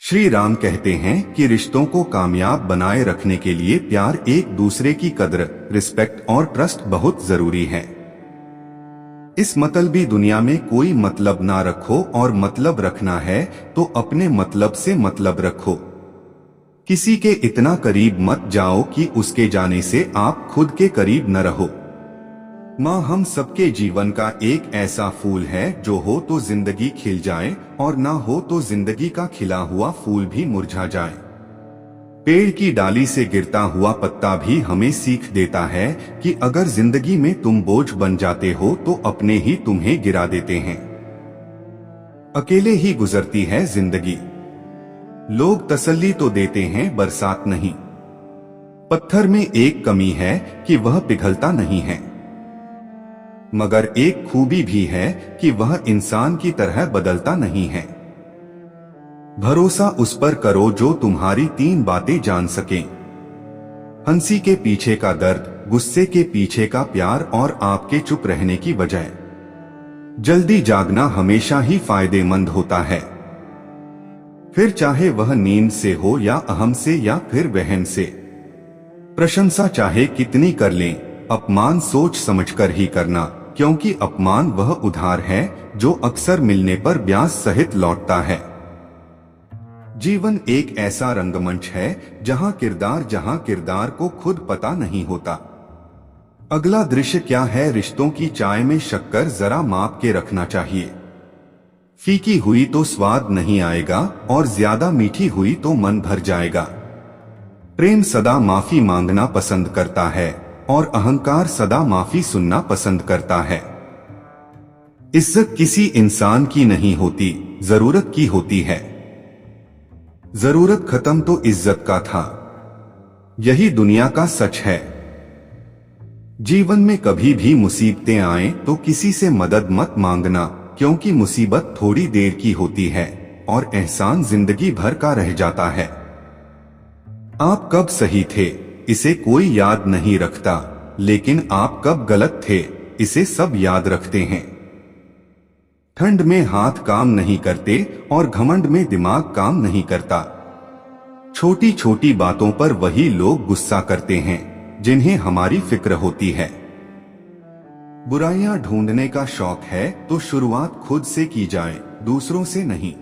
श्री राम कहते हैं कि रिश्तों को कामयाब बनाए रखने के लिए प्यार, एक दूसरे की कद्र, रिस्पेक्ट और ट्रस्ट बहुत जरूरी है। इस मतलबी दुनिया में कोई मतलब ना रखो और मतलब रखना है तो अपने मतलब से मतलब रखो। किसी के इतना करीब मत जाओ कि उसके जाने से आप खुद के करीब न रहो। माँ हम सबके जीवन का एक ऐसा फूल है जो हो तो जिंदगी खिल जाए और ना हो तो जिंदगी का खिला हुआ फूल भी मुरझा जाए। पेड़ की डाली से गिरता हुआ पत्ता भी हमें सीख देता है कि अगर जिंदगी में तुम बोझ बन जाते हो तो अपने ही तुम्हें गिरा देते हैं। अकेले ही गुजरती है जिंदगी। लोग तसल्ली तो देते हैं, बरसात नहीं। पत्थर में एक कमी है कि वह पिघलता नहीं है, मगर एक खूबी भी है कि वह इंसान की तरह बदलता नहीं है। भरोसा उस पर करो जो तुम्हारी 3 बातें जान सके। हंसी के पीछे का दर्द, गुस्से के पीछे का प्यार और आपके चुप रहने की वजह। जल्दी जागना हमेशा ही फायदेमंद होता है, फिर चाहे वह नींद से हो या अहम से या फिर वहम से। प्रशंसा चाहे कितनी कर लें, अपमान सोच समझकर ही करना, क्योंकि अपमान वह उधार है जो अक्सर मिलने पर ब्याज सहित लौटता है। जीवन एक ऐसा रंगमंच है जहां किरदार को खुद पता नहीं होता। अगला दृश्य क्या है? रिश्तों की चाय में शक्कर जरा माप के रखना चाहिए। फीकी हुई तो स्वाद नहीं आएगा और ज्यादा मीठी हुई तो मन भर जाएगा। प्रेम सदा माफी मांगना पसंद करता है और अहंकार सदा माफी सुनना पसंद करता है। इज्जत किसी इंसान की नहीं होती, जरूरत की होती है। जरूरत खत्म तो इज्जत का था, यही दुनिया का सच है। जीवन में कभी भी मुसीबतें आए तो किसी से मदद मत मांगना, क्योंकि मुसीबत थोड़ी देर की होती है और एहसान जिंदगी भर का रह जाता है। आप कब सही थे इसे कोई याद नहीं रखता, लेकिन आप कब गलत थे इसे सब याद रखते हैं। ठंड में हाथ काम नहीं करते और घमंड में दिमाग काम नहीं करता। छोटी छोटी बातों पर वही लोग गुस्सा करते हैं जिन्हें हमारी फिक्र होती है। बुराइयां ढूंढने का शौक है तो शुरुआत खुद से की जाए, दूसरों से नहीं।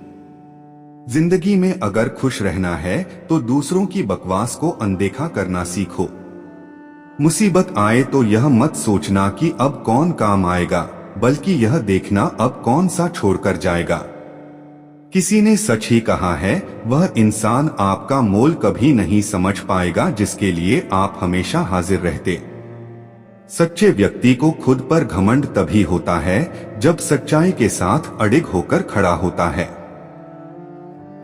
जिंदगी में अगर खुश रहना है तो दूसरों की बकवास को अनदेखा करना सीखो। मुसीबत आए तो यह मत सोचना कि अब कौन काम आएगा, बल्कि यह देखना अब कौन सा छोड़कर जाएगा। किसी ने सच ही कहा है, वह इंसान आपका मोल कभी नहीं समझ पाएगा जिसके लिए आप हमेशा हाजिर रहते। सच्चे व्यक्ति को खुद पर घमंड तभी होता है जब सच्चाई के साथ अडिग होकर खड़ा होता है।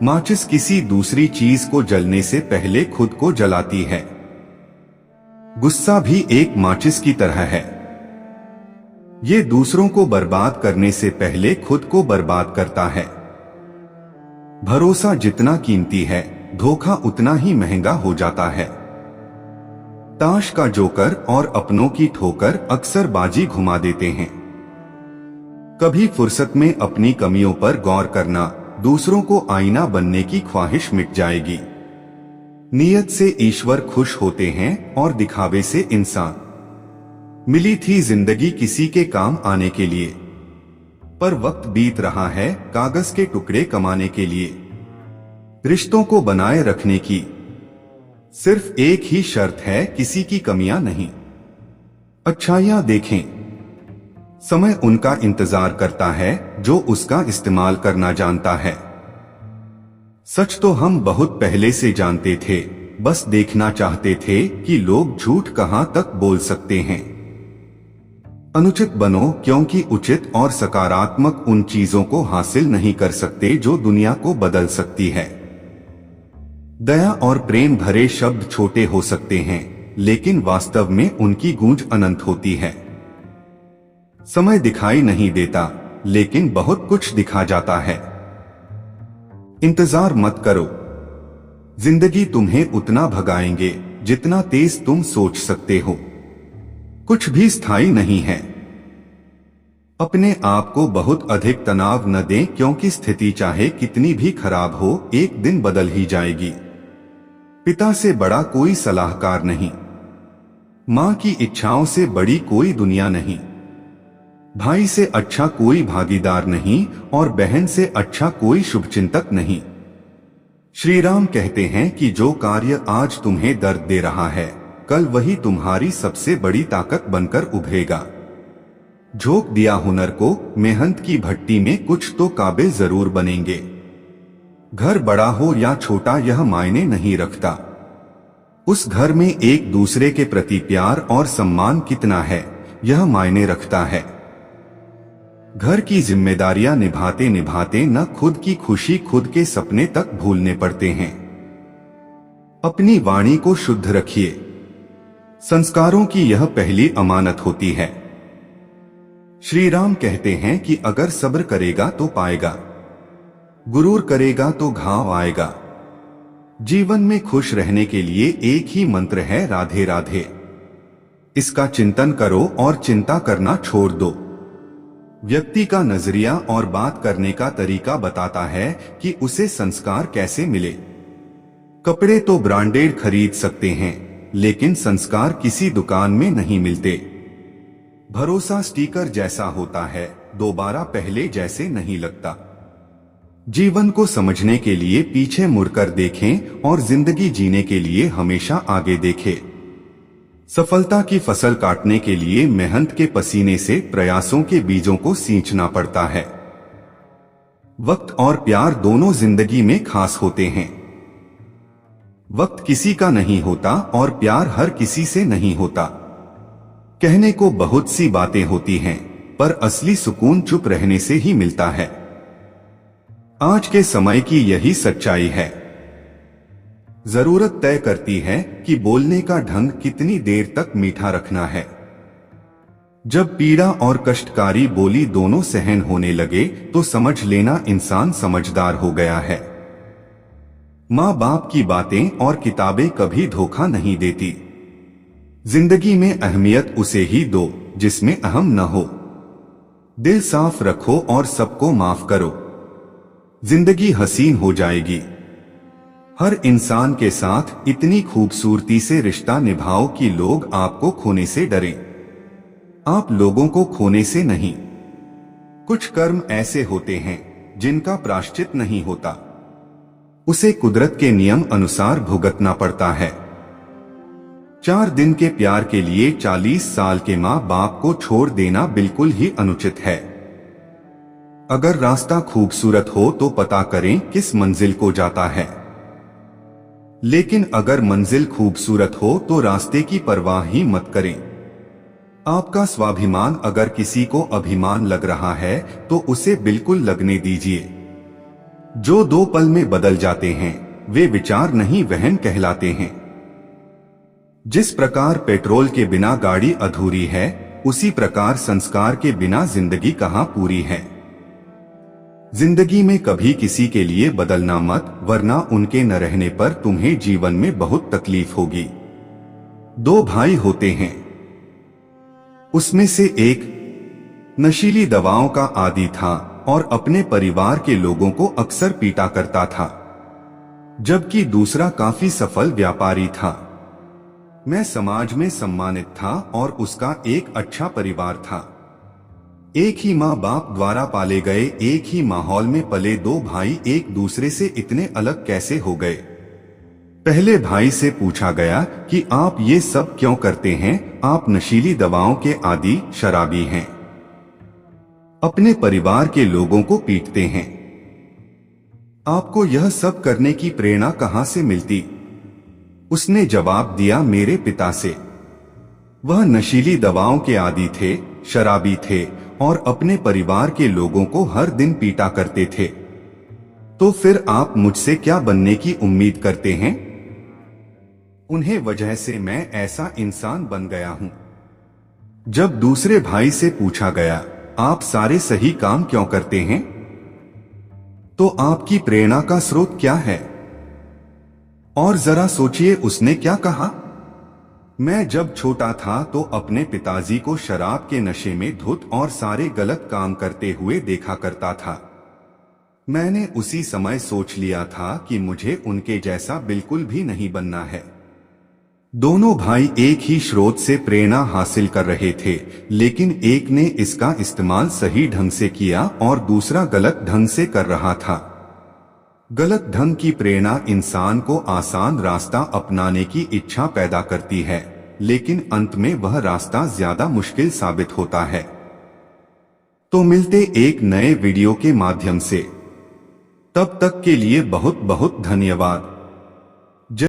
माचिस किसी दूसरी चीज को जलने से पहले खुद को जलाती है। गुस्सा भी एक माचिस की तरह है, ये दूसरों को बर्बाद करने से पहले खुद को बर्बाद करता है। भरोसा जितना कीमती है, धोखा उतना ही महंगा हो जाता है। ताश का जोकर और अपनों की ठोकर अक्सर बाजी घुमा देते हैं। कभी फुर्सत में अपनी कमियों पर गौर करना, दूसरों को आईना बनने की ख्वाहिश मिट जाएगी। नियत से ईश्वर खुश होते हैं और दिखावे से इंसान। मिली थी जिंदगी किसी के काम आने के लिए, पर वक्त बीत रहा है कागज के टुकड़े कमाने के लिए। रिश्तों को बनाए रखने की सिर्फ एक ही शर्त है, किसी की कमियां नहीं। अच्छाइयां देखें, समय उनका इंतजार करता है जो उसका इस्तेमाल करना जानता है। सच तो हम बहुत पहले से जानते थे, बस देखना चाहते थे कि लोग झूठ कहां तक बोल सकते हैं। अनुचित बनो, क्योंकि उचित और सकारात्मक उन चीजों को हासिल नहीं कर सकते जो दुनिया को बदल सकती है। दया और प्रेम भरे शब्द छोटे हो सकते हैं, लेकिन वास्तव में उनकी गूंज अनंत होती है। समय दिखाई नहीं देता, लेकिन बहुत कुछ दिखा जाता है। इंतजार मत करो, जिंदगी तुम्हें उतना भगाएंगे जितना तेज तुम सोच सकते हो। कुछ भी स्थायी नहीं है। अपने आप को बहुत अधिक तनाव न दें, क्योंकि स्थिति चाहे कितनी भी खराब हो, एक दिन बदल ही जाएगी। पिता से बड़ा कोई सलाहकार नहीं, मां की इच्छाओं से बड़ी कोई दुनिया नहीं, भाई से अच्छा कोई भागीदार नहीं और बहन से अच्छा कोई शुभचिंतक नहीं। श्री राम कहते हैं कि जो कार्य आज तुम्हें दर्द दे रहा है, कल वही तुम्हारी सबसे बड़ी ताकत बनकर उभरेगा। झोंक दिया हुनर को मेहनत की भट्टी में, कुछ तो काबिल जरूर बनेंगे। घर बड़ा हो या छोटा यह मायने नहीं रखता, उस घर में एक दूसरे के प्रति प्यार और सम्मान कितना है यह मायने रखता है। घर की जिम्मेदारियां निभाते निभाते न खुद की खुशी, खुद के सपने तक भूलने पड़ते हैं। अपनी वाणी को शुद्ध रखिए, संस्कारों की यह पहली अमानत होती है। श्री राम कहते हैं कि अगर सब्र करेगा तो पाएगा, गुरूर करेगा तो घाव आएगा। जीवन में खुश रहने के लिए एक ही मंत्र है, राधे राधे। इसका चिंतन करो और चिंता करना छोड़ दो। व्यक्ति का नजरिया और बात करने का तरीका बताता है कि उसे संस्कार कैसे मिले। कपड़े तो ब्रांडेड खरीद सकते हैं, लेकिन संस्कार किसी दुकान में नहीं मिलते। भरोसा स्टिकर जैसा होता है, दोबारा पहले जैसे नहीं लगता। जीवन को समझने के लिए पीछे मुड़कर देखें और जिंदगी जीने के लिए हमेशा आगे देखें। सफलता की फसल काटने के लिए मेहनत के पसीने से प्रयासों के बीजों को सींचना पड़ता है। वक्त और प्यार दोनों जिंदगी में खास होते हैं। वक्त किसी का नहीं होता और प्यार हर किसी से नहीं होता। कहने को बहुत सी बातें होती हैं, पर असली सुकून चुप रहने से ही मिलता है। आज के समय की यही सच्चाई है। जरूरत तय करती है कि बोलने का ढंग कितनी देर तक मीठा रखना है। जब पीड़ा और कष्टकारी बोली दोनों सहन होने लगे तो समझ लेना इंसान समझदार हो गया है। माँ बाप की बातें और किताबें कभी धोखा नहीं देती। जिंदगी में अहमियत उसे ही दो जिसमें अहम न हो। दिल साफ रखो और सबको माफ करो, जिंदगी हसीन हो जाएगी। हर इंसान के साथ इतनी खूबसूरती से रिश्ता निभाओ कि लोग आपको खोने से डरें, आप लोगों को खोने से नहीं। कुछ कर्म ऐसे होते हैं जिनका प्रायश्चित नहीं होता, उसे कुदरत के नियम अनुसार भुगतना पड़ता है। 4 दिन के प्यार के लिए 40 साल के माँ बाप को छोड़ देना बिल्कुल ही अनुचित है। अगर रास्ता खूबसूरत हो तो पता करें किस मंजिल को जाता है, लेकिन अगर मंजिल खूबसूरत हो तो रास्ते की परवाह ही मत करें। आपका स्वाभिमान अगर किसी को अभिमान लग रहा है तो उसे बिल्कुल लगने दीजिए। जो 2 पल में बदल जाते हैं वे विचार नहीं वहन कहलाते हैं। जिस प्रकार पेट्रोल के बिना गाड़ी अधूरी है, उसी प्रकार संस्कार के बिना जिंदगी कहाँ पूरी है। जिंदगी में कभी किसी के लिए बदलना मत, वरना उनके न रहने पर तुम्हें जीवन में बहुत तकलीफ होगी। 2 भाई होते हैं, उसमें से एक नशीली दवाओं का आदी था और अपने परिवार के लोगों को अक्सर पीटा करता था, जबकि दूसरा काफी सफल व्यापारी था। मैं समाज में सम्मानित था और उसका एक अच्छा परिवार था। एक ही माँ बाप द्वारा पाले गए एक ही माहौल में पले 2 भाई एक दूसरे से इतने अलग कैसे हो गए। पहले भाई से पूछा गया कि आप ये सब क्यों करते हैं, आप नशीली दवाओं के आदी शराबी हैं, अपने परिवार के लोगों को पीटते हैं, आपको यह सब करने की प्रेरणा कहां से मिलती। उसने जवाब दिया, मेरे पिता से। वह नशीली दवाओं के आदी थे, शराबी थे और अपने परिवार के लोगों को हर दिन पीटा करते थे। तो फिर आप मुझसे क्या बनने की उम्मीद करते हैं। उन्हें वजह से मैं ऐसा इंसान बन गया हूं। जब दूसरे भाई से पूछा गया, आप सारे सही काम क्यों करते हैं, तो आपकी प्रेरणा का स्रोत क्या है। और जरा सोचिए उसने क्या कहा, मैं जब छोटा था तो अपने पिताजी को शराब के नशे में धुत और सारे गलत काम करते हुए देखा करता था। मैंने उसी समय सोच लिया था कि मुझे उनके जैसा बिल्कुल भी नहीं बनना है। दोनों भाई एक ही स्रोत से प्रेरणा हासिल कर रहे थे, लेकिन एक ने इसका इस्तेमाल सही ढंग से किया और दूसरा गलत ढंग से कर रहा था। गलत ढंग की प्रेरणा इंसान को आसान रास्ता अपनाने की इच्छा पैदा करती है, लेकिन अंत में वह रास्ता ज्यादा मुश्किल साबित होता है। तो मिलते एक नए वीडियो के माध्यम से। तब तक के लिए बहुत बहुत धन्यवाद।